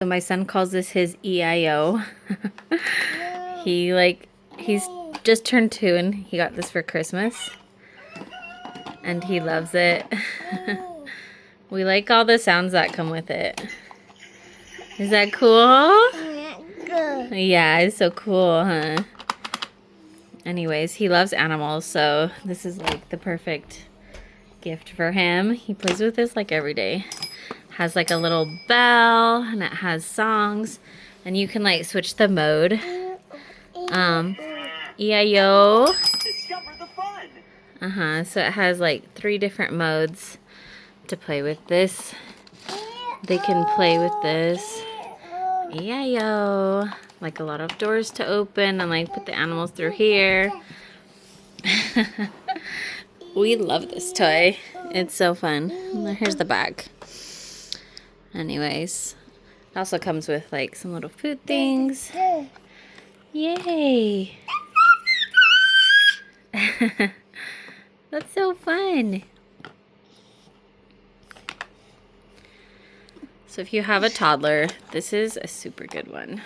So my son calls this his EIO. He's just turned 2 and he got this for Christmas. And he loves it. We like all the sounds that come with it. Is that cool? Yeah, it's so cool, huh? Anyways, he loves animals, so this is like the perfect gift for him. He plays with this like every day. Has like a little bell and it has songs and you can like switch the mode. EIO. Discover the fun. So it has like 3 different modes to play with this. They can play with this. EIO. Like a lot of doors to open and like put the animals through here. We love this toy. It's so fun. Here's the bag. Anyways, it also comes with like some little food things. Yay! That's so fun. So if you have a toddler, this is a super good one.